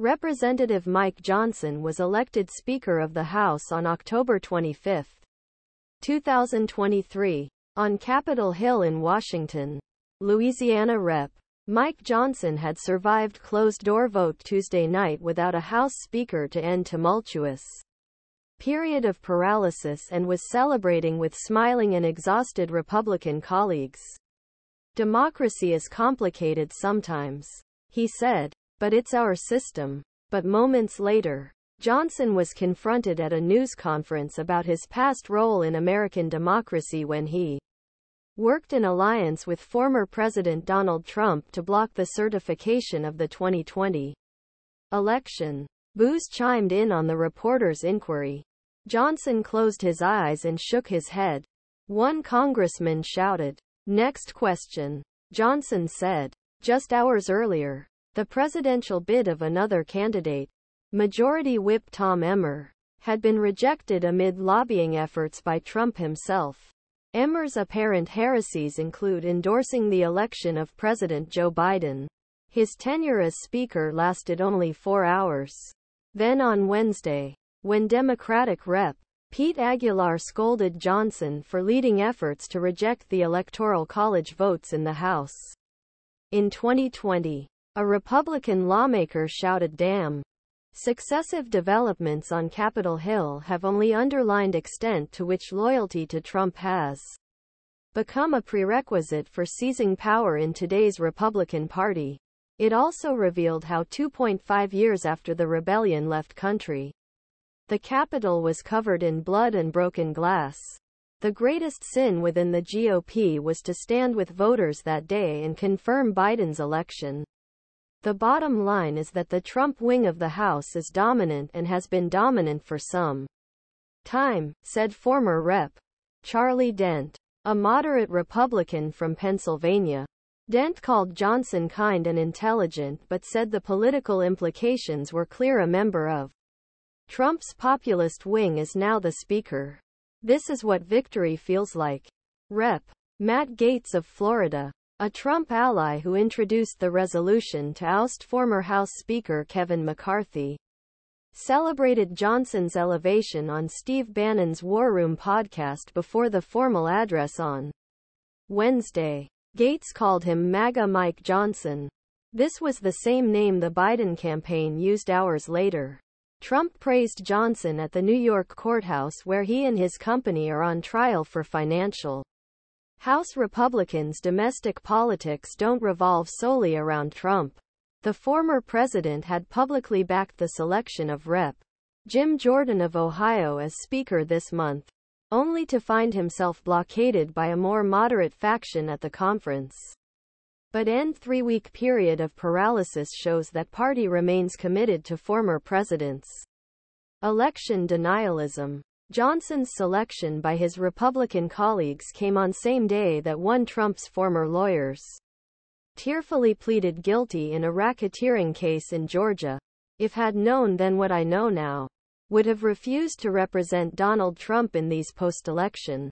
Representative Mike Johnson was elected Speaker of the House on October 25, 2023, on Capitol Hill in Washington. Louisiana Rep. Mike Johnson had survived closed-door vote Tuesday night without a House Speaker to end tumultuous period of paralysis and was celebrating with smiling and exhausted Republican colleagues. "Democracy is complicated sometimes," he said, "but it's our system." But moments later, Johnson was confronted at a news conference about his past role in American democracy when he worked in alliance with former President Donald Trump to block the certification of the 2020 election. Boos chimed in on the reporter's inquiry. Johnson closed his eyes and shook his head. One congressman shouted, "Next question." Johnson said, just hours earlier, the presidential bid of another candidate, Majority Whip Tom Emmer, had been rejected amid lobbying efforts by Trump himself. Emmer's apparent heresies include endorsing the election of President Joe Biden. His tenure as Speaker lasted only 4 hours. Then on Wednesday, when Democratic Rep. Pete Aguilar scolded Johnson for leading efforts to reject the Electoral College votes in the House. In 2020, a Republican lawmaker shouted, "Damn." Successive developments on Capitol Hill have only underlined extent to which loyalty to Trump has become a prerequisite for seizing power in today's Republican Party. It also revealed how 2.5 years after the rebellion left country, the Capitol was covered in blood and broken glass. The greatest sin within the GOP was to stand with voters that day and confirm Biden's election. The bottom line is that the Trump wing of the House is dominant and has been dominant for some time, said former Rep. Charlie Dent, a moderate Republican from Pennsylvania. Dent called Johnson kind and intelligent but said the political implications were clear. A member of Trump's populist wing is now the Speaker. "This is what victory feels like." Rep. Matt Gaetz of Florida, a Trump ally who introduced the resolution to oust former House Speaker Kevin McCarthy, celebrated Johnson's elevation on Steve Bannon's War Room podcast before the formal address on Wednesday. Gaetz called him MAGA Mike Johnson. This was the same name the Biden campaign used hours later. Trump praised Johnson at the New York courthouse where he and his company are on trial for financial. House Republicans' domestic politics don't revolve solely around Trump. The former president had publicly backed the selection of Rep. Jim Jordan of Ohio as Speaker this month, only to find himself blockaded by a more moderate faction at the conference. But end 3-week period of paralysis shows that party remains committed to former presidents. Election denialism. Johnson's selection by his Republican colleagues came on same day that one Trump's former lawyers tearfully pleaded guilty in a racketeering case in Georgia. "If had known then what I know now, would have refused to represent Donald Trump in these post-election